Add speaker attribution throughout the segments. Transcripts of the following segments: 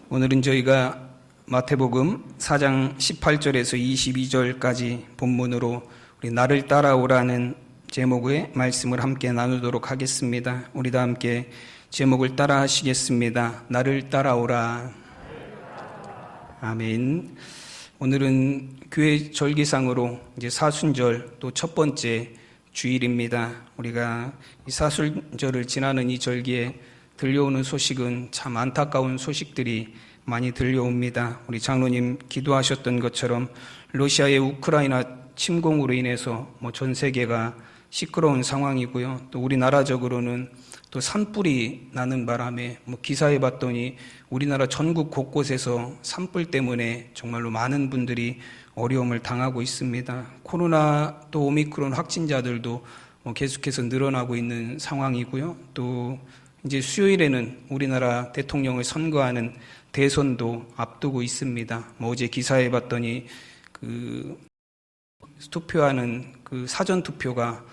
Speaker 1: 오늘은 저희가 마태복음 4장 18절에서 22절까지 본문으로 우리 나를 따라오라는 제목의 말씀을 함께 나누도록 하겠습니다. 우리 다 함께 제목을 따라 하시겠습니다. 나를 따라오라. 아멘. 오늘은 교회 절기상으로 이제 사순절 또 첫 번째 주일입니다. 우리가 이 사순절을 지나는 이 절기에 들려오는 소식은 참 안타까운 소식들이 많이 들려옵니다. 우리 장로님 기도하셨던 것처럼 러시아의 우크라이나 침공으로 인해서 전 세계가 시끄러운 상황이고요. 또 우리나라적으로는 또 산불이 나는 바람에 기사에 봤더니 우리나라 전국 곳곳에서 산불 때문에 정말로 많은 분들이 어려움을 당하고 있습니다. 코로나 또 오미크론 확진자들도 계속해서 늘어나고 있는 상황이고요. 또 이제 수요일에는 우리나라 대통령을 선거하는 대선도 앞두고 있습니다. 어제 기사에 봤더니 투표하는 사전 투표가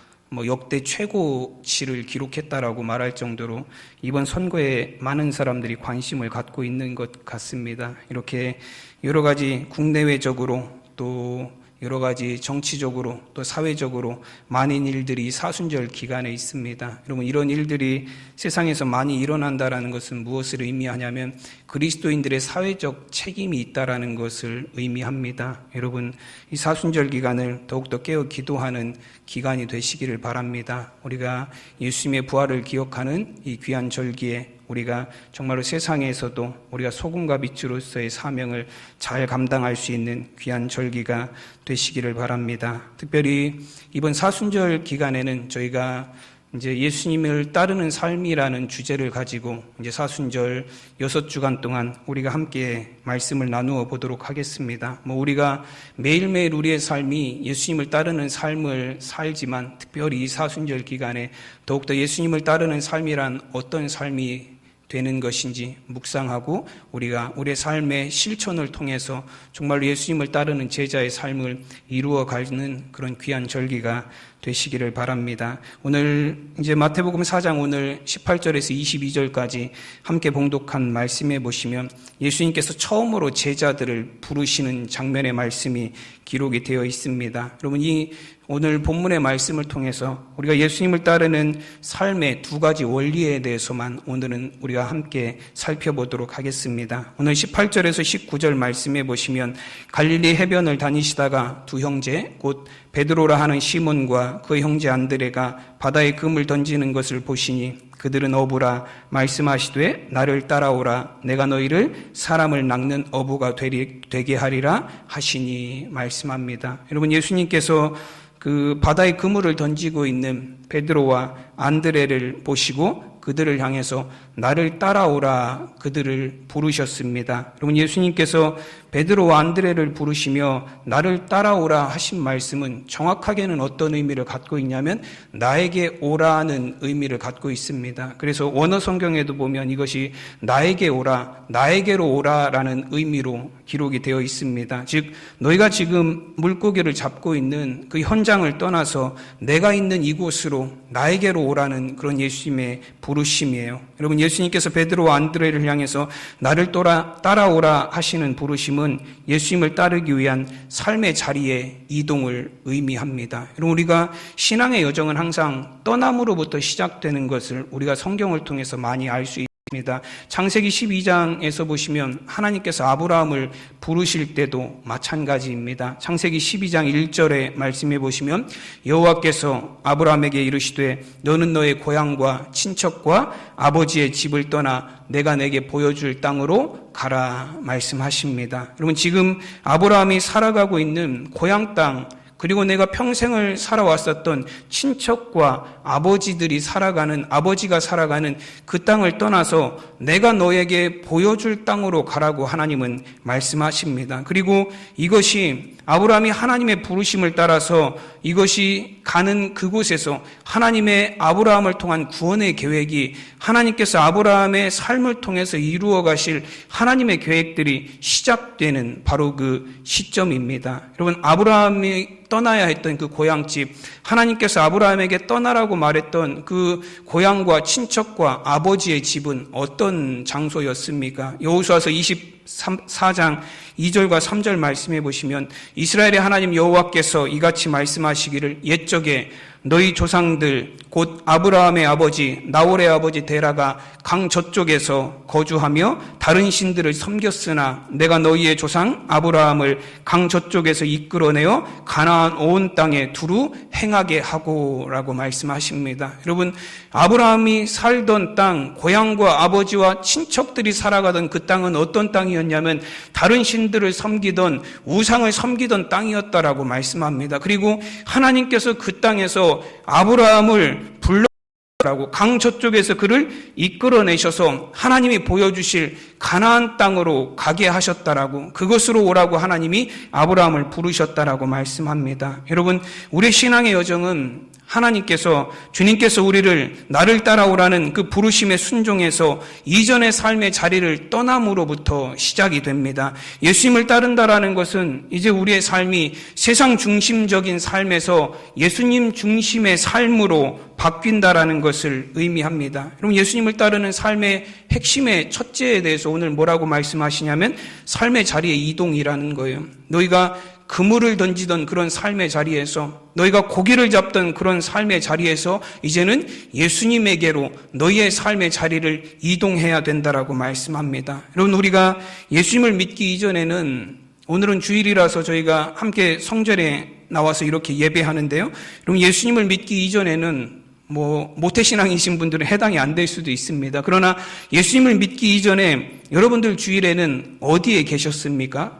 Speaker 1: 역대 최고치를 기록했다라고 말할 정도로 이번 선거에 많은 사람들이 관심을 갖고 있는 것 같습니다. 이렇게 여러 가지 국내외적으로 또 여러 가지 정치적으로 또 사회적으로 많은 일들이 사순절 기간에 있습니다. 여러분, 이런 일들이 세상에서 많이 일어난다라는 것은 무엇을 의미하냐면 그리스도인들의 사회적 책임이 있다라는 것을 의미합니다. 여러분, 이 사순절 기간을 더욱더 깨어 기도하는 기간이 되시기를 바랍니다. 우리가 예수님의 부활을 기억하는 이 귀한 절기에 우리가 정말로 세상에서도 우리가 소금과 빛으로서의 사명을 잘 감당할 수 있는 귀한 절기가 되시기를 바랍니다. 특별히 이번 사순절 기간에는 저희가 이제 예수님을 따르는 삶이라는 주제를 가지고 이제 사순절 6주간 동안 우리가 함께 말씀을 나누어 보도록 하겠습니다. 우리가 매일매일 우리의 삶이 예수님을 따르는 삶을 살지만 특별히 이 사순절 기간에 더욱더 예수님을 따르는 삶이란 어떤 삶이 되는 것인지 묵상하고 우리가 우리의 삶의 실천을 통해서 정말로 예수님을 따르는 제자의 삶을 이루어가는 그런 귀한 절기가 되시기를 바랍니다. 오늘 이제 마태복음 4장 오늘 18절에서 22절까지 함께 봉독한 말씀에 보시면 예수님께서 처음으로 제자들을 부르시는 장면의 말씀이 기록이 되어 있습니다. 여러분, 이 오늘 본문의 말씀을 통해서 우리가 예수님을 따르는 삶의 두 가지 원리에 대해서만 오늘은 우리가 함께 살펴보도록 하겠습니다. 오늘 18절에서 19절 말씀에 보시면 갈릴리 해변을 다니시다가 두 형제 곧 베드로라 하는 시몬과 그 형제 안드레가 바다에 금을 던지는 것을 보시니 그들은 어부라 말씀하시되 나를 따라오라 내가 너희를 사람을 낚는 어부가 되게 하리라 하시니 말씀합니다. 여러분, 예수님께서 그 바다에 그물을 던지고 있는 베드로와 안드레를 보시고 그들을 향해서 나를 따라오라 그들을 부르셨습니다. 여러분, 예수님께서 베드로와 안드레를 부르시며 나를 따라오라 하신 말씀은 정확하게는 어떤 의미를 갖고 있냐면 나에게 오라는 의미를 갖고 있습니다. 그래서 원어 성경에도 보면 이것이 나에게 오라, 나에게로 오라라는 의미로 기록이 되어 있습니다. 즉 너희가 지금 물고기를 잡고 있는 그 현장을 떠나서 내가 있는 이곳으로 나에게로 오라는 그런 예수님의 부르심이에요. 여러분, 예수님께서 베드로와 안드레를 향해서 나를 따라오라 하시는 부르심은 예수님을 따르기 위한 삶의 자리의 이동을 의미합니다. 여러분, 우리가 신앙의 여정은 항상 떠남으로부터 시작되는 것을 우리가 성경을 통해서 많이 알 수 있습니다. 창세기 12장에서 보시면 하나님께서 아브라함을 부르실 때도 마찬가지입니다. 창세기 12장 1절의 말씀에 보시면 여호와께서 아브라함에게 이르시되 너는 너의 고향과 친척과 아버지의 집을 떠나 내가 내게 보여줄 땅으로 가라 말씀하십니다. 여러분, 지금 아브라함이 살아가고 있는 고향 땅 그리고 내가 평생을 살아왔었던 친척과 아버지가 살아가는 그 땅을 떠나서 내가 너에게 보여줄 땅으로 가라고 하나님은 말씀하십니다. 그리고 이것이 아브라함이 하나님의 부르심을 따라서 이것이 가는 그곳에서 하나님의 아브라함을 통한 구원의 계획이 하나님께서 아브라함의 삶을 통해서 이루어 가실 하나님의 계획들이 시작되는 바로 그 시점입니다. 여러분, 아브라함이 떠나야 했던 그 고향집, 하나님께서 아브라함에게 떠나라고 말했던 그 고향과 친척과 아버지의 집은 어떤 장소였습니까? 여호수아서 24장 2절과 3절 말씀해 보시면 이스라엘의 하나님 여호와께서 이같이 말씀하시기를 옛적에 너희 조상들 곧 아브라함의 아버지 나홀의 아버지 데라가 강 저쪽에서 거주하며 다른 신들을 섬겼으나 내가 너희의 조상 아브라함을 강 저쪽에서 이끌어내어 가나안 온 땅에 두루 행하게 하고라고 말씀하십니다. 여러분, 아브라함이 살던 땅, 고향과 아버지와 친척들이 살아가던 그 땅은 어떤 땅이었냐면 다른 신들을 섬기던 우상을 섬기던 땅이었다라고 말씀합니다. 그리고 하나님께서 그 땅에서 아브라함을 불러라고 강 저쪽에서 그를 이끌어내셔서 하나님이 보여주실 가나안 땅으로 가게 하셨다라고, 그것으로 오라고 하나님이 아브라함을 부르셨다라고 말씀합니다. 여러분, 우리의 신앙의 여정은 하나님께서, 주님께서 우리를 나를 따라오라는 그 부르심에 순종해서 이전의 삶의 자리를 떠남으로부터 시작이 됩니다. 예수님을 따른다라는 것은 이제 우리의 삶이 세상 중심적인 삶에서 예수님 중심의 삶으로 바뀐다라는 것을 의미합니다. 여러분, 예수님을 따르는 삶의 핵심의 첫째에 대해서 오늘 뭐라고 말씀하시냐면 삶의 자리의 이동이라는 거예요. 너희가 그물을 던지던 그런 삶의 자리에서, 너희가 고기를 잡던 그런 삶의 자리에서 이제는 예수님에게로 너희의 삶의 자리를 이동해야 된다라고 말씀합니다. 여러분, 우리가 예수님을 믿기 이전에는, 오늘은 주일이라서 저희가 함께 성전에 나와서 이렇게 예배하는데요, 여러분, 예수님을 믿기 이전에는 모태신앙이신 분들은 해당이 안 될 수도 있습니다. 그러나 예수님을 믿기 이전에 여러분들 주일에는 어디에 계셨습니까?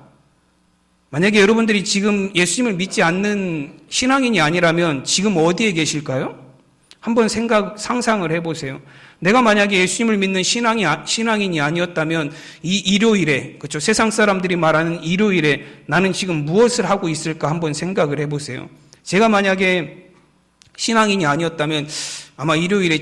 Speaker 1: 만약에 여러분들이 지금 예수님을 믿지 않는 신앙인이 아니라면 지금 어디에 계실까요? 한번 상상을 해보세요. 내가 만약에 예수님을 믿는 신앙인이 아니었다면 이 일요일에, 그렇죠? 세상 사람들이 말하는 일요일에 나는 지금 무엇을 하고 있을까 한번 생각을 해보세요. 제가 만약에 신앙인이 아니었다면 아마 일요일에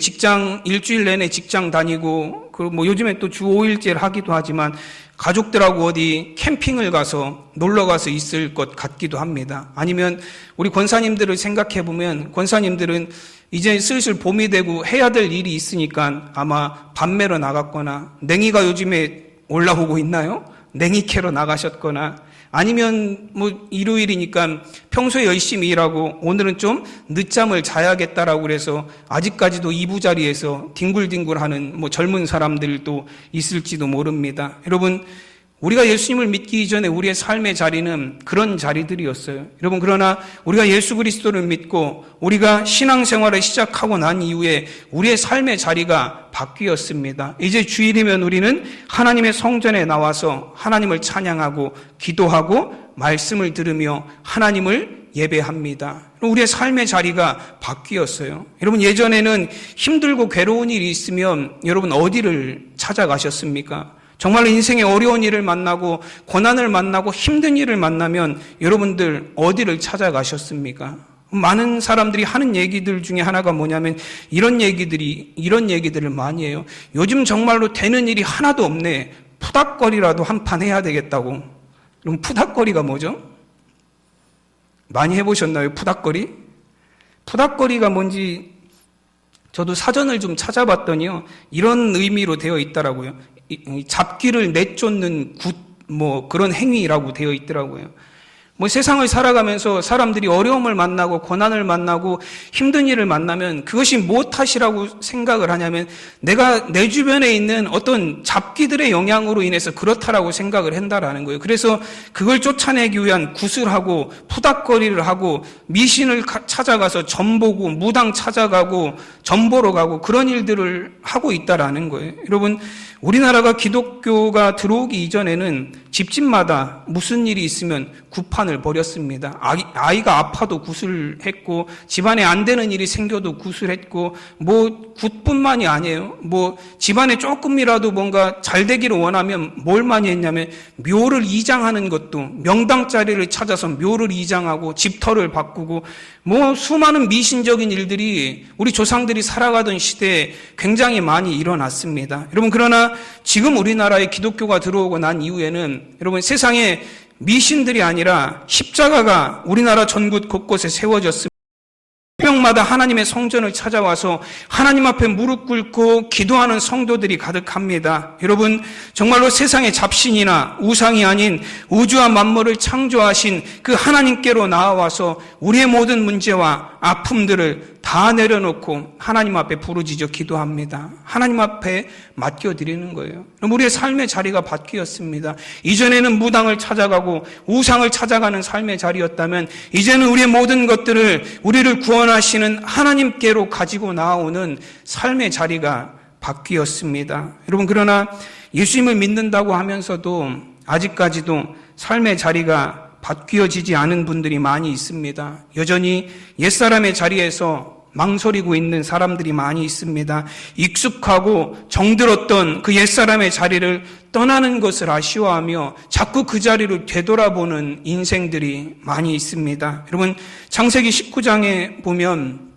Speaker 1: 일주일 내내 직장 다니고, 요즘에 또 주 5일제를 하기도 하지만 가족들하고 어디 캠핑을 가서 놀러 가서 있을 것 같기도 합니다. 아니면 우리 권사님들을 생각해 보면 권사님들은 이제 슬슬 봄이 되고 해야 될 일이 있으니까 아마 밥 매러 나갔거나, 냉이가 요즘에 올라오고 있나요? 냉이 캐러 나가셨거나, 아니면 일요일이니까 평소에 열심히 일하고 오늘은 좀 늦잠을 자야겠다라고 그래서 아직까지도 이부자리에서 뒹굴뒹굴하는 젊은 사람들도 있을지도 모릅니다. 여러분, 우리가 예수님을 믿기 이전에 우리의 삶의 자리는 그런 자리들이었어요. 여러분, 그러나 우리가 예수 그리스도를 믿고 우리가 신앙생활을 시작하고 난 이후에 우리의 삶의 자리가 바뀌었습니다. 이제 주일이면 우리는 하나님의 성전에 나와서 하나님을 찬양하고 기도하고 말씀을 들으며 하나님을 예배합니다. 우리의 삶의 자리가 바뀌었어요. 여러분, 예전에는 힘들고 괴로운 일이 있으면 여러분 어디를 찾아가셨습니까? 정말 인생의 어려운 일을 만나고 고난을 만나고 힘든 일을 만나면 여러분들 어디를 찾아가셨습니까? 많은 사람들이 하는 얘기들 중에 하나가 뭐냐면 이런 얘기들을 많이 해요. 요즘 정말로 되는 일이 하나도 없네. 푸닥거리라도 한 판 해야 되겠다고. 그럼 푸닥거리가 뭐죠? 많이 해보셨나요? 푸닥거리? 푸닥거리가 뭔지 저도 사전을 좀 찾아봤더니요, 이런 의미로 되어 있더라고요. 잡기를 내쫓는 그런 행위라고 되어 있더라고요. 세상을 살아가면서 사람들이 어려움을 만나고 고난을 만나고 힘든 일을 만나면 그것이 무엇 탓이라고 생각을 하냐면 내가 내 주변에 있는 어떤 잡기들의 영향으로 인해서 그렇다라고 생각을 한다라는 거예요. 그래서 그걸 쫓아내기 위한 구슬하고 푸닥거리를 하고 미신을 찾아가서 점보고 무당 찾아가고 점보러 가고 그런 일들을 하고 있다라는 거예요. 여러분, 우리나라가 기독교가 들어오기 이전에는 집집마다 무슨 일이 있으면 굿판을 벌였습니다. 아이가 아파도 굿을 했고, 집안에 안 되는 일이 생겨도 굿을 했고, 굿뿐만이 아니에요. 집안에 조금이라도 뭔가 잘 되기를 원하면 뭘 많이 했냐면, 묘를 이장하는 것도, 명당 자리를 찾아서 묘를 이장하고, 집터를 바꾸고, 수많은 미신적인 일들이 우리 조상들이 살아가던 시대에 굉장히 많이 일어났습니다. 여러분, 그러나 지금 우리나라에 기독교가 들어오고 난 이후에는 여러분, 세상에 미신들이 아니라 십자가가 우리나라 전국 곳곳에 세워졌습니다. 명마다 하나님의 성전을 찾아와서 하나님 앞에 무릎 꿇고 기도하는 성도들이 가득합니다. 여러분, 정말로 세상의 잡신이나 우상이 아닌 우주와 만물을 창조하신 그 하나님께로 나아와서 우리의 모든 문제와 아픔들을 다 내려놓고 하나님 앞에 부르짖어 기도합니다. 하나님 앞에 맡겨드리는 거예요. 그럼 우리의 삶의 자리가 바뀌었습니다. 이전에는 무당을 찾아가고 우상을 찾아가는 삶의 자리였다면 이제는 우리의 모든 것들을 우리를 구원하시는 하나님께로 가지고 나오는 삶의 자리가 바뀌었습니다. 여러분, 그러나 예수님을 믿는다고 하면서도 아직까지도 삶의 자리가 바뀌어지지 않은 분들이 많이 있습니다. 여전히 옛사람의 자리에서 망설이고 있는 사람들이 많이 있습니다. 익숙하고 정들었던 그 옛사람의 자리를 떠나는 것을 아쉬워하며 자꾸 그 자리를 되돌아보는 인생들이 많이 있습니다. 여러분, 창세기 19장에 보면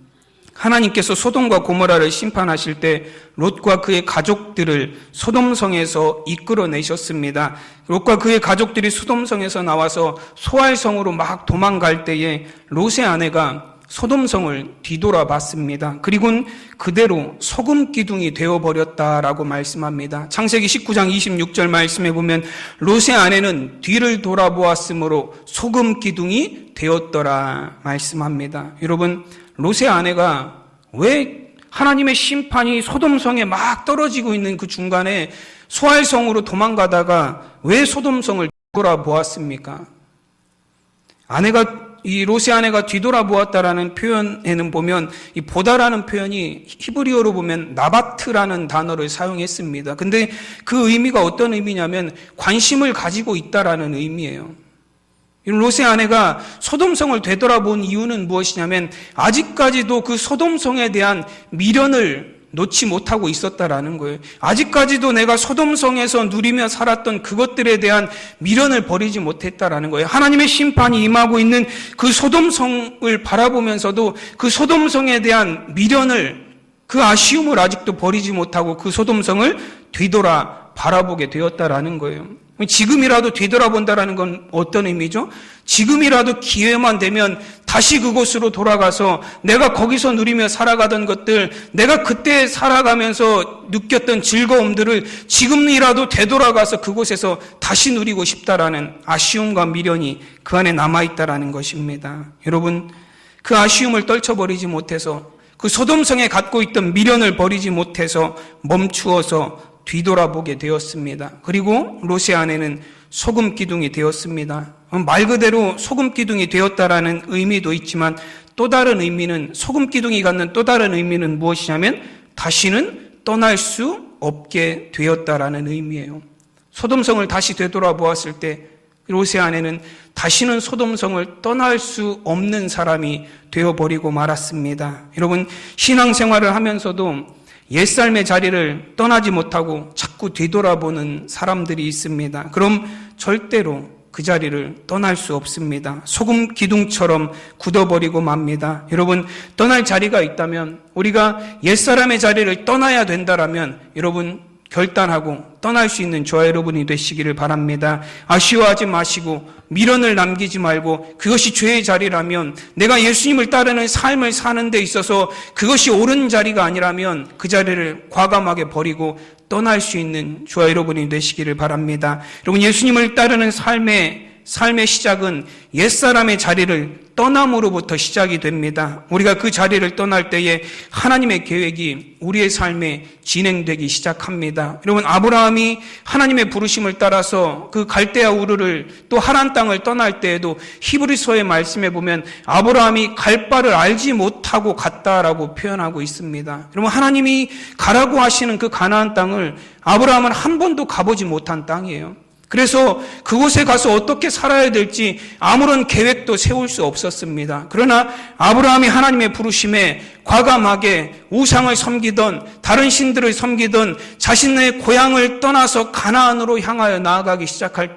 Speaker 1: 하나님께서 소돔과 고모라를 심판하실 때 롯과 그의 가족들을 소돔성에서 이끌어내셨습니다. 롯과 그의 가족들이 소돔성에서 나와서 소알성으로 막 도망갈 때에 롯의 아내가 소돔성을 뒤돌아봤습니다. 그리고는 그대로 소금 기둥이 되어버렸다라고 말씀합니다. 창세기 19장 26절 말씀에 보면 롯의 아내는 뒤를 돌아보았으므로 소금 기둥이 되었더라 말씀합니다. 여러분, 롯의 아내가 왜 하나님의 심판이 소돔성에 막 떨어지고 있는 그 중간에 소알성으로 도망가다가 왜 소돔성을 뒤돌아보았습니까? 이 롯의 아내가 뒤돌아보았다라는 표현에는 보면 이 보다라는 표현이 히브리어로 보면 나바트라는 단어를 사용했습니다. 근데 그 의미가 어떤 의미냐면 관심을 가지고 있다라는 의미예요. 롯의 아내가 소돔성을 되돌아본 이유는 무엇이냐면 아직까지도 그 소돔성에 대한 미련을 놓지 못하고 있었다라는 거예요. 아직까지도 내가 소돔성에서 누리며 살았던 그것들에 대한 미련을 버리지 못했다라는 거예요. 하나님의 심판이 임하고 있는 그 소돔성을 바라보면서도 그 소돔성에 대한 미련을, 그 아쉬움을 아직도 버리지 못하고 그 소돔성을 뒤돌아 바라보게 되었다라는 거예요. 지금이라도 뒤돌아본다라는 건 어떤 의미죠? 지금이라도 기회만 되면 다시 그곳으로 돌아가서 내가 거기서 누리며 살아가던 것들, 내가 그때 살아가면서 느꼈던 즐거움들을 지금이라도 되돌아가서 그곳에서 다시 누리고 싶다라는 아쉬움과 미련이 그 안에 남아있다라는 것입니다. 여러분, 그 아쉬움을 떨쳐버리지 못해서 그 소돔성에 갖고 있던 미련을 버리지 못해서 멈추어서 뒤돌아보게 되었습니다. 그리고 롯의 아내는 소금 기둥이 되었습니다. 말 그대로 소금 기둥이 되었다라는 의미도 있지만 또 다른 의미는, 소금 기둥이 갖는 또 다른 의미는 무엇이냐면 다시는 떠날 수 없게 되었다라는 의미예요. 소돔성을 다시 되돌아보았을 때 롯의 아내는 다시는 소돔성을 떠날 수 없는 사람이 되어버리고 말았습니다. 여러분, 신앙생활을 하면서도 옛삶의 자리를 떠나지 못하고 자꾸 뒤돌아보는 사람들이 있습니다. 그럼 절대로 그 자리를 떠날 수 없습니다. 소금 기둥처럼 굳어버리고 맙니다. 여러분, 떠날 자리가 있다면, 우리가 옛사람의 자리를 떠나야 된다라면 여러분 결단하고 떠날 수 있는 저와 여러분이 되시기를 바랍니다. 아쉬워하지 마시고 미련을 남기지 말고, 그것이 죄의 자리라면, 내가 예수님을 따르는 삶을 사는 데 있어서 그것이 옳은 자리가 아니라면 그 자리를 과감하게 버리고 떠날 수 있는 저와 여러분이 되시기를 바랍니다. 여러분, 예수님을 따르는 삶의 삶의 시작은 옛사람의 자리를 떠남으로부터 시작이 됩니다. 우리가 그 자리를 떠날 때에 하나님의 계획이 우리의 삶에 진행되기 시작합니다. 여러분, 아브라함이 하나님의 부르심을 따라서 그 갈대아 우르를 또 하란 땅을 떠날 때에도 히브리서의 말씀에 보면 아브라함이 갈 바를 알지 못하고 갔다라고 표현하고 있습니다. 여러분, 하나님이 가라고 하시는 그 가나안 땅을 아브라함은 한 번도 가보지 못한 땅이에요. 그래서 그곳에 가서 어떻게 살아야 될지 아무런 계획도 세울 수 없었습니다. 그러나 아브라함이 하나님의 부르심에 과감하게 우상을 섬기던 다른 신들을 섬기던 자신의 고향을 떠나서 가나안으로 향하여 나아가기 시작할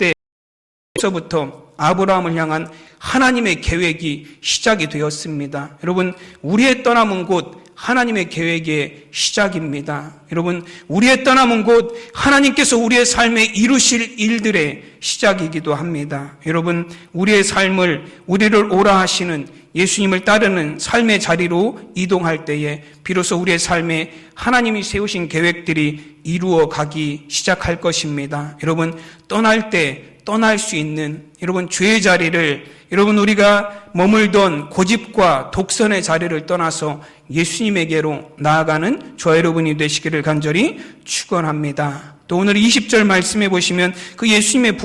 Speaker 1: 때부터 아브라함을 향한 하나님의 계획이 시작이 되었습니다. 여러분, 우리의 떠남은 곳 하나님의 계획의 시작입니다. 여러분, 우리의 떠남은 곳 하나님께서 우리의 삶에 이루실 일들의 시작이기도 합니다. 여러분, 우리의 삶을 우리를 오라 하시는 예수님을 따르는 삶의 자리로 이동할 때에 비로소 우리의 삶에 하나님이 세우신 계획들이 이루어가기 시작할 것입니다. 여러분, 떠날 때 떠날 수 있는 여러분 죄의 자리를 여러분 우리가 머물던 고집과 독선의 자리를 떠나서 예수님에게로 나아가는 저와 여러분이 되시기를 간절히 축원합니다. 또 오늘 20절 말씀해 보시면 그 예수님의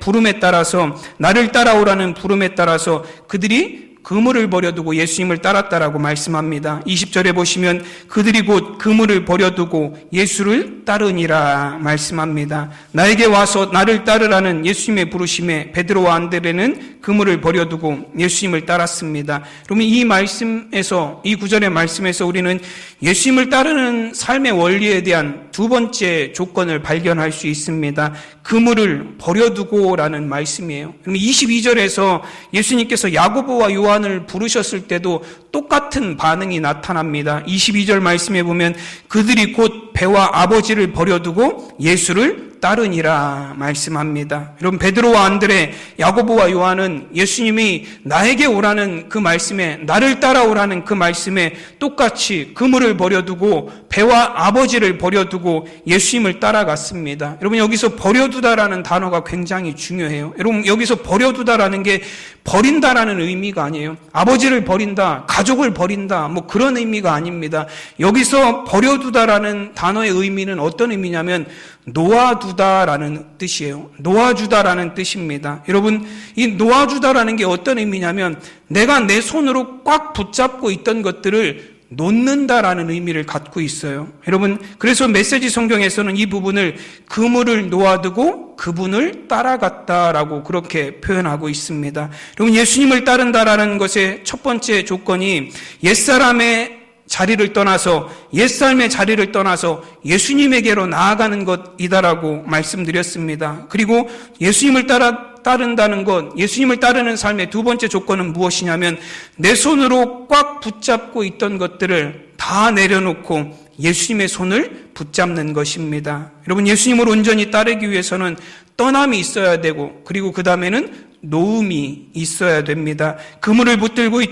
Speaker 1: 부름에 따라서 나를 따라오라는 부름에 따라서 그들이 그물을 버려두고 예수님을 따랐다라고 말씀합니다. 20절에 보시면 그들이 곧 그물을 버려두고 예수를 따르니라 말씀합니다. 나에게 와서 나를 따르라는 예수님의 부르심에 베드로와 안드레는 그물을 버려두고 예수님을 따랐습니다. 그러면 이 말씀에서 이 구절의 말씀에서 우리는 예수님을 따르는 삶의 원리에 대한 두 번째 조건을 발견할 수 있습니다. 그물을 버려두고라는 말씀이에요. 그럼 22절에서 예수님께서 야고보와 요한을 부르셨을 때도 똑같은 반응이 나타납니다. 22절 말씀에 보면 그들이 곧 배와 아버지를 버려두고 예수를 따르니라 말씀합니다. 여러분, 베드로와 안드레, 야고보와 요한은 예수님이 나에게 오라는 그 말씀에, 나를 따라오라는 그 말씀에 똑같이 그물을 버려두고 배와 아버지를 버려두고 예수님을 따라갔습니다. 여러분, 여기서 버려두다라는 단어가 굉장히 중요해요. 여러분, 여기서 버려두다라는 게 버린다라는 의미가 아니에요. 아버지를 버린다, 가족을 버린다, 뭐 그런 의미가 아닙니다. 여기서 버려두다라는 단어의 의미는 어떤 의미냐면 놓아두다라는 뜻이에요. 놓아주다라는 뜻입니다. 여러분, 이 놓아주다라는 게 어떤 의미냐면 내가 내 손으로 꽉 붙잡고 있던 것들을 놓는다라는 의미를 갖고 있어요. 여러분, 그래서 메시지 성경에서는 이 부분을 그물을 놓아두고 그분을 따라갔다라고 그렇게 표현하고 있습니다. 여러분, 예수님을 따른다라는 것의 첫 번째 조건이 옛사람의 자리를 떠나서 옛삶의 자리를 떠나서 예수님에게로 나아가는 것이다라고 말씀드렸습니다. 그리고 예수님을 따른다는 것, 예수님을 따르는 삶의 두 번째 조건은 무엇이냐면 내 손으로 꽉 붙잡고 있던 것들을 다 내려놓고 예수님의 손을 붙잡는 것입니다. 여러분, 예수님을 온전히 따르기 위해서는 떠남이 있어야 되고 그리고 그 다음에는 놓음이 있어야 됩니다. 그물을 붙들고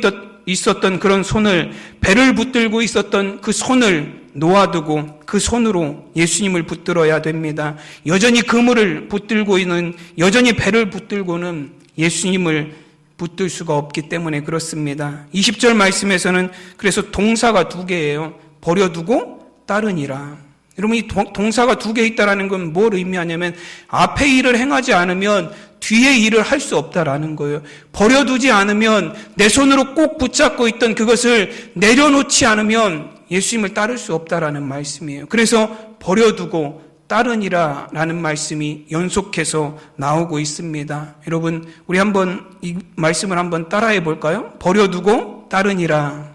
Speaker 1: 있었던 그런 손을, 배를 붙들고 있었던 그 손을 놓아두고 그 손으로 예수님을 붙들어야 됩니다. 여전히 그물을 붙들고 있는, 여전히 배를 붙들고는 예수님을 붙들 수가 없기 때문에 그렇습니다. 20절 말씀에서는 그래서 동사가 두 개예요. 버려두고 따르니라. 여러분, 이 동사가 두 개 있다라는 건 뭘 의미하냐면 앞에 일을 행하지 않으면 뒤에 일을 할 수 없다라는 거예요. 버려두지 않으면 내 손으로 꼭 붙잡고 있던 그것을 내려놓지 않으면 예수님을 따를 수 없다라는 말씀이에요. 그래서 버려두고 따르니라 라는 말씀이 연속해서 나오고 있습니다. 여러분, 우리 한번 이 말씀을 한번 따라해 볼까요? 버려두고 따르니라.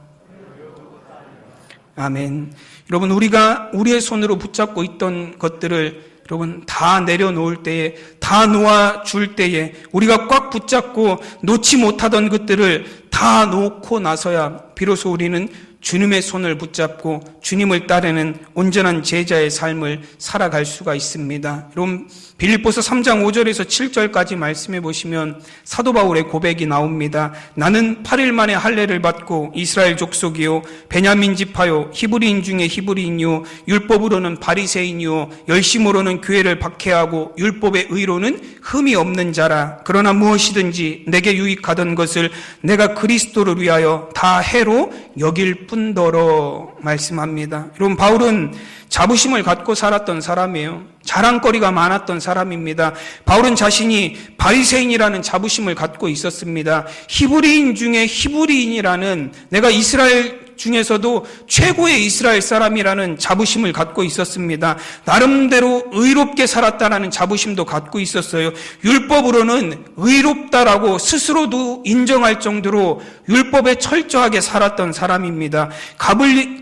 Speaker 1: 아멘. 여러분, 우리가 우리의 손으로 붙잡고 있던 것들을 여러분 다 내려놓을 때에, 다 놓아줄 때에, 우리가 꽉 붙잡고 놓지 못하던 것들을 다 놓고 나서야 비로소 우리는 주님의 손을 붙잡고 주님을 따르는 온전한 제자의 삶을 살아갈 수가 있습니다. 여러분, 빌립보서 3장 5절에서 7절까지 말씀해 보시면 사도 바울의 고백이 나옵니다. 나는 8일 만에 할례를 받고 이스라엘 족속이요 베냐민 지파요 히브리인 중에 히브리인이요 율법으로는 바리새인이요 열심으로는 교회를 박해하고 율법의 의로는 흠이 없는 자라. 그러나 무엇이든지 내게 유익하던 것을 내가 그리스도를 위하여 다 해로 여길 뿐더러 말씀합니다. 여러분, 바울은 자부심을 갖고 살았던 사람이에요. 자랑거리가 많았던 사람입니다. 바울은 자신이 바리새인이라는 자부심을 갖고 있었습니다. 히브리인 중에 히브리인이라는, 내가 이스라엘 중에서도 최고의 이스라엘 사람이라는 자부심을 갖고 있었습니다. 나름대로 의롭게 살았다라는 자부심도 갖고 있었어요. 율법으로는 의롭다라고 스스로도 인정할 정도로 율법에 철저하게 살았던 사람입니다.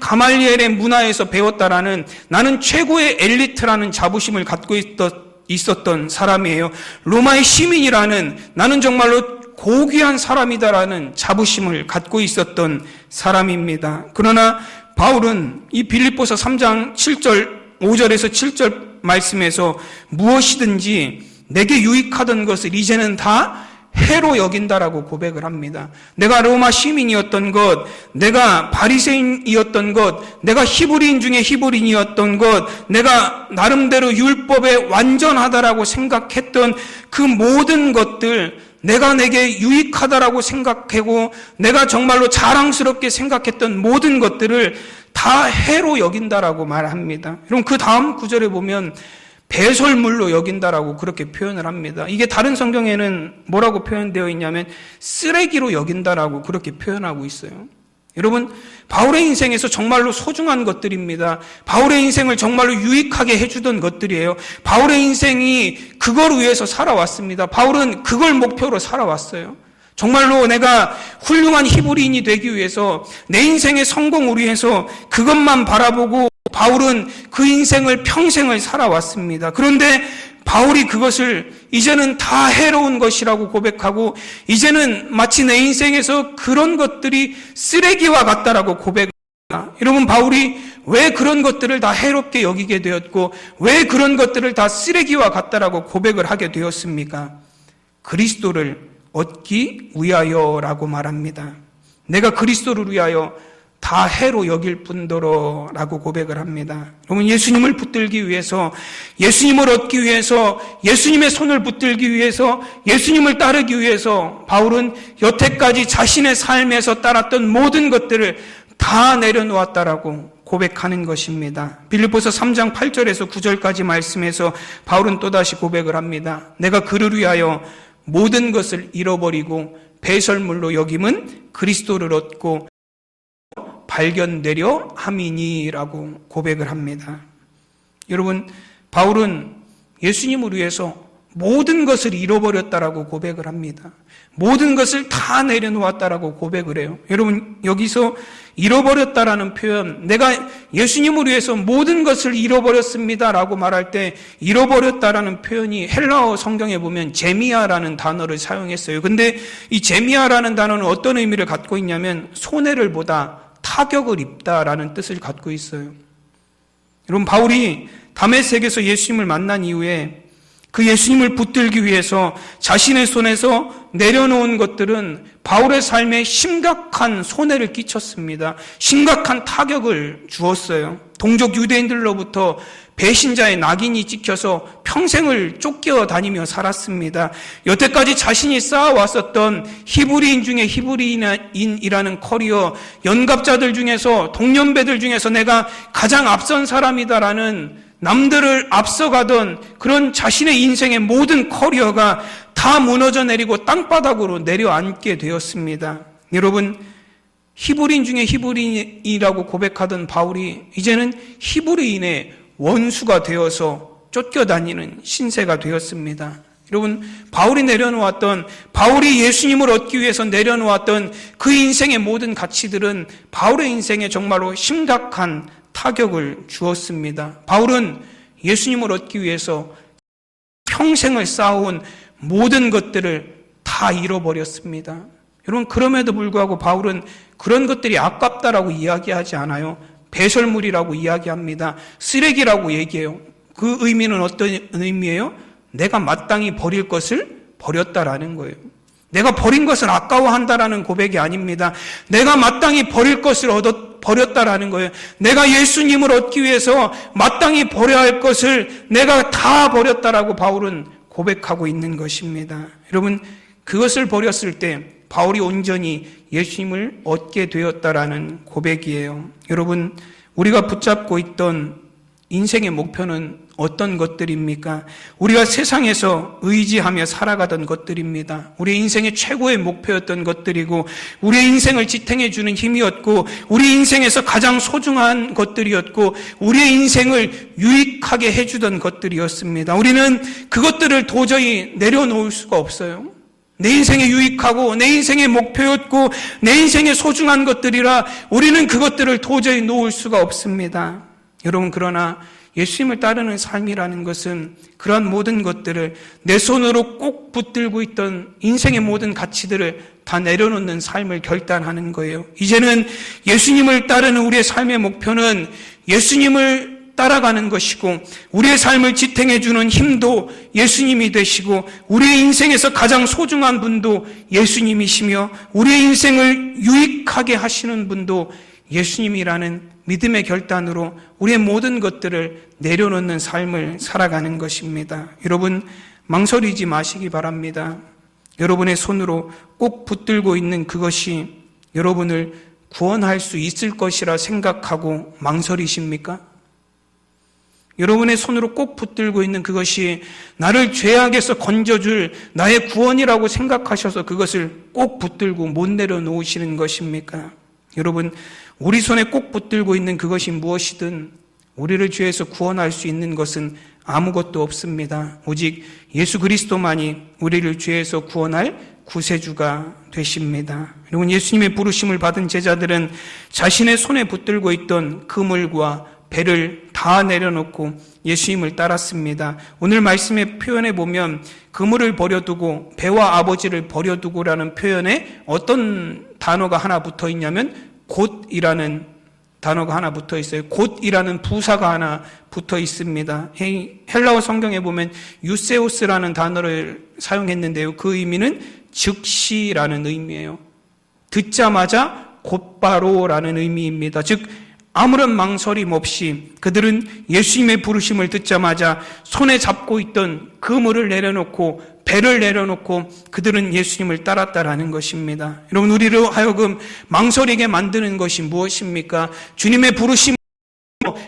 Speaker 1: 가말리엘의 문화에서 배웠다라는, 나는 최고의 엘리트라는 자부심을 갖고 있었던 사람이에요. 로마의 시민이라는, 나는 정말로 고귀한 사람이다라는 자부심을 갖고 있었던 사람입니다. 그러나 바울은 이 빌립보서 3장 5절에서 7절 말씀에서 무엇이든지 내게 유익하던 것을 이제는 다 해로 여긴다라고 고백을 합니다. 내가 로마 시민이었던 것, 내가 바리새인이었던 것, 내가 히브리인 중에 히브리인이었던 것, 내가 나름대로 율법에 완전하다라고 생각했던 그 모든 것들, 내가 내게 유익하다라고 생각하고 내가 정말로 자랑스럽게 생각했던 모든 것들을 다 해로 여긴다라고 말합니다. 여러분, 그 다음 구절에 보면 배설물로 여긴다라고 그렇게 표현을 합니다. 이게 다른 성경에는 뭐라고 표현되어 있냐면 쓰레기로 여긴다라고 그렇게 표현하고 있어요. 여러분, 바울의 인생에서 정말로 소중한 것들입니다. 바울의 인생을 정말로 유익하게 해주던 것들이에요. 바울의 인생이 그걸 위해서 살아왔습니다. 바울은 그걸 목표로 살아왔어요. 정말로 내가 훌륭한 히브리인이 되기 위해서, 내 인생의 성공을 위해서 그것만 바라보고 바울은 그 인생을 평생을 살아왔습니다. 그런데 바울이 그것을 이제는 다 해로운 것이라고 고백하고, 이제는 마치 내 인생에서 그런 것들이 쓰레기와 같다라고 고백합니다. 여러분, 바울이 왜 그런 것들을 다 해롭게 여기게 되었고 왜 그런 것들을 다 쓰레기와 같다라고 고백을 하게 되었습니까? 그리스도를 얻기 위하여라고 말합니다. 내가 그리스도를 위하여 다 해로 여길 뿐더러 라고 고백을 합니다. 여러분, 예수님을 붙들기 위해서, 예수님을 얻기 위해서, 예수님의 손을 붙들기 위해서, 예수님을 따르기 위해서 바울은 여태까지 자신의 삶에서 따랐던 모든 것들을 다 내려놓았다라고 고백하는 것입니다. 빌립보서 3장 8절에서 9절까지 말씀에서 바울은 또다시 고백을 합니다. 내가 그를 위하여 모든 것을 잃어버리고 배설물로 여김은 그리스도를 얻고 발견되려 함이니라고 고백을 합니다. 여러분, 바울은 예수님을 위해서 모든 것을 잃어버렸다라고 고백을 합니다. 모든 것을 다 내려놓았다라고 고백을 해요. 여러분, 여기서 잃어버렸다라는 표현, 내가 예수님을 위해서 모든 것을 잃어버렸습니다라고 말할 때 잃어버렸다라는 표현이 헬라어 성경에 보면 제미아라는 단어를 사용했어요. 근데 이 제미아라는 단어는 어떤 의미를 갖고 있냐면 손해를 보다, 타격을 입다라는 뜻을 갖고 있어요. 여러분, 바울이 다메섹에서 예수님을 만난 이후에 그 예수님을 붙들기 위해서 자신의 손에서 내려놓은 것들은 바울의 삶에 심각한 손해를 끼쳤습니다. 심각한 타격을 주었어요. 동족 유대인들로부터 배신자의 낙인이 찍혀서 평생을 쫓겨다니며 살았습니다. 여태까지 자신이 쌓아왔었던 히브리인 중에 히브리인이라는 커리어, 연갑자들 중에서, 동년배들 중에서 내가 가장 앞선 사람이다라는, 남들을 앞서가던 그런 자신의 인생의 모든 커리어가 다 무너져 내리고 땅바닥으로 내려앉게 되었습니다. 여러분, 히브리인 중에 히브리인이라고 고백하던 바울이 이제는 히브리인의 원수가 되어서 쫓겨다니는 신세가 되었습니다. 여러분, 바울이 내려놓았던, 바울이 예수님을 얻기 위해서 내려놓았던 그 인생의 모든 가치들은 바울의 인생에 정말로 심각한 타격을 주었습니다. 바울은 예수님을 얻기 위해서 평생을 쌓아온 모든 것들을 다 잃어버렸습니다. 여러분, 그럼에도 불구하고 바울은 그런 것들이 아깝다라고 이야기하지 않아요. 배설물이라고 이야기합니다. 쓰레기라고 얘기해요. 그 의미는 어떤 의미예요? 내가 마땅히 버릴 것을 버렸다라는 거예요. 내가 버린 것을 아까워한다라는 고백이 아닙니다. 내가 마땅히 버릴 것을 버렸다라는 거예요. 내가 예수님을 얻기 위해서 마땅히 버려야 할 것을 내가 다 버렸다라고 바울은 고백하고 있는 것입니다. 여러분, 그것을 버렸을 때 바울이 온전히 예수님을 얻게 되었다라는 고백이에요. 여러분, 우리가 붙잡고 있던 인생의 목표는 어떤 것들입니까? 우리가 세상에서 의지하며 살아가던 것들입니다. 우리 인생의 최고의 목표였던 것들이고, 우리의 인생을 지탱해 주는 힘이었고, 우리 인생에서 가장 소중한 것들이었고, 우리의 인생을 유익하게 해주던 것들이었습니다. 우리는 그것들을 도저히 내려놓을 수가 없어요. 내 인생에 유익하고 내 인생의 목표였고 내 인생의 소중한 것들이라 우리는 그것들을 도저히 놓을 수가 없습니다. 여러분, 그러나 예수님을 따르는 삶이라는 것은 그런 모든 것들을 내 손으로 꼭 붙들고 있던 인생의 모든 가치들을 다 내려놓는 삶을 결단하는 거예요. 이제는 예수님을 따르는 우리의 삶의 목표는 예수님을 따라가는 것이고, 우리의 삶을 지탱해 주는 힘도 예수님이 되시고, 우리의 인생에서 가장 소중한 분도 예수님이시며, 우리의 인생을 유익하게 하시는 분도 예수님이라는 믿음의 결단으로 우리의 모든 것들을 내려놓는 삶을 살아가는 것입니다. 여러분, 망설이지 마시기 바랍니다. 여러분의 손으로 꼭 붙들고 있는 그것이 여러분을 구원할 수 있을 것이라 생각하고 망설이십니까? 여러분의 손으로 꼭 붙들고 있는 그것이 나를 죄악에서 건져줄 나의 구원이라고 생각하셔서 그것을 꼭 붙들고 못 내려놓으시는 것입니까? 여러분, 우리 손에 꼭 붙들고 있는 그것이 무엇이든 우리를 죄에서 구원할 수 있는 것은 아무것도 없습니다. 오직 예수 그리스도만이 우리를 죄에서 구원할 구세주가 되십니다. 여러분, 예수님의 부르심을 받은 제자들은 자신의 손에 붙들고 있던 그물과 배를 다 내려놓고 예수님을 따랐습니다. 오늘 말씀의 표현에 보면 그물을 버려두고 배와 아버지를 버려두고라는 표현에 어떤 단어가 하나 붙어 있냐면 곧이라는 단어가 하나 붙어 있어요. 곧이라는 부사가 하나 붙어 있습니다. 헬라어 성경에 보면 유세오스라는 단어를 사용했는데요. 그 의미는 즉시라는 의미예요. 듣자마자 곧바로라는 의미입니다. 즉 아무런 망설임 없이 그들은 예수님의 부르심을 듣자마자 손에 잡고 있던 그물을 내려놓고 배를 내려놓고 그들은 예수님을 따랐다라는 것입니다. 여러분, 우리로 하여금 망설이게 만드는 것이 무엇입니까? 주님의 부르심,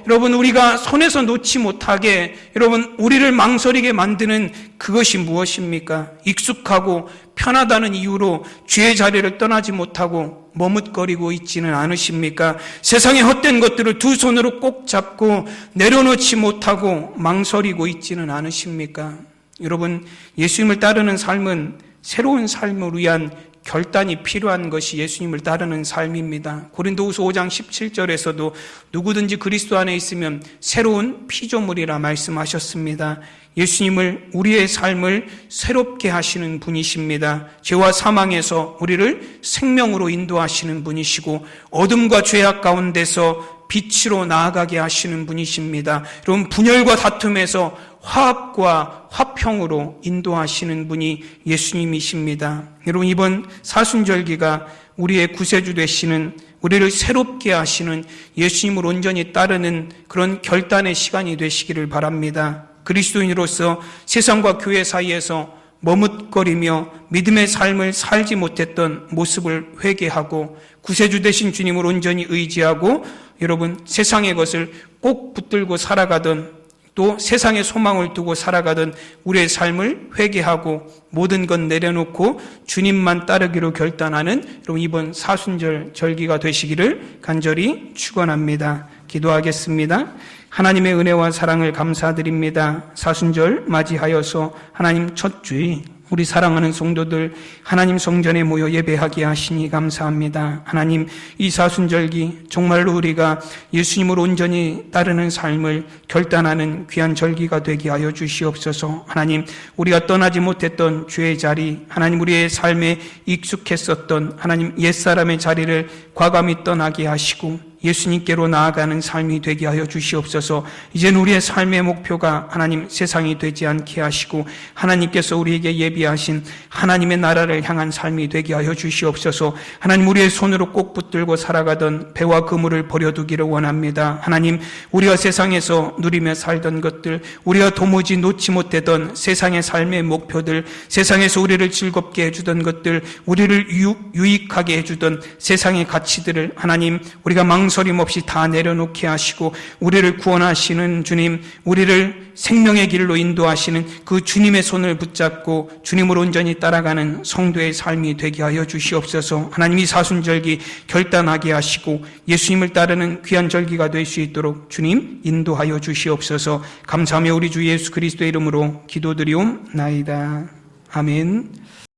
Speaker 1: 여러분, 우리가 손에서 놓지 못하게, 여러분, 우리를 망설이게 만드는 그것이 무엇입니까? 익숙하고 편하다는 이유로 주의 자리를 떠나지 못하고 머뭇거리고 있지는 않으십니까? 세상의 헛된 것들을 두 손으로 꼭 잡고 내려놓지 못하고 망설이고 있지는 않으십니까? 여러분, 예수님을 따르는 삶은 새로운 삶을 위한 결단이 필요한 것이 예수님을 따르는 삶입니다. 고린도후서 5장 17절에서도 누구든지 그리스도 안에 있으면 새로운 피조물이라 말씀하셨습니다. 예수님을, 우리의 삶을 새롭게 하시는 분이십니다. 죄와 사망에서 우리를 생명으로 인도하시는 분이시고 어둠과 죄악 가운데서 빛으로 나아가게 하시는 분이십니다. 여러분, 분열과 다툼에서 화합과 화평으로 인도하시는 분이 예수님이십니다. 여러분, 이번 사순절기가 우리의 구세주 되시는, 우리를 새롭게 하시는 예수님을 온전히 따르는 그런 결단의 시간이 되시기를 바랍니다. 그리스도인으로서 세상과 교회 사이에서 머뭇거리며 믿음의 삶을 살지 못했던 모습을 회개하고 구세주 되신 주님을 온전히 의지하고 여러분, 세상의 것을 꼭 붙들고 살아가던, 또 세상의 소망을 두고 살아가던 우리의 삶을 회개하고 모든 것 내려놓고 주님만 따르기로 결단하는 여러분, 이번 사순절 절기가 되시기를 간절히 축원합니다. 기도하겠습니다. 하나님의 은혜와 사랑을 감사드립니다. 사순절 맞이하여서 하나님 첫 주일 우리 사랑하는 성도들 하나님 성전에 모여 예배하게 하시니 감사합니다. 하나님, 이 사순절기 정말로 우리가 예수님을 온전히 따르는 삶을 결단하는 귀한 절기가 되게 하여 주시옵소서. 하나님, 우리가 떠나지 못했던 죄의 자리, 하나님 우리의 삶에 익숙했었던 하나님 옛사람의 자리를 과감히 떠나게 하시고 예수님께로 나아가는 삶이 되게 하여 주시옵소서. 이제는 우리의 삶의 목표가 하나님 세상이 되지 않게 하시고 하나님께서 우리에게 예비하신 하나님의 나라를 향한 삶이 되게 하여 주시옵소서. 하나님, 우리의 손으로 꼭 붙들고 살아가던 배와 그물을 버려두기를 원합니다. 하나님, 우리가 세상에서 누리며 살던 것들, 우리가 도무지 놓지 못했던 세상의 삶의 목표들, 세상에서 우리를 즐겁게 해주던 것들, 우리를 유익하게 해주던 세상의 가치들을 하나님, 우리가 망설임 없이 다 내려놓게 하시고 우리를 구원하시는 주님, 우리를 생명의 길로 인도하시는 그 주님의 손을 붙잡고 주님을 온전히 따라가는 성도의 삶이 되게 하여 주시옵소서. 하나님, 이 사순절기 결단하게 하시고 예수님을 따르는 귀한 절기가 될 수 있도록 주님 인도하여 주시옵소서. 감사하며 우리 주 예수 그리스도의 이름으로 기도드리옵나이다. 아멘.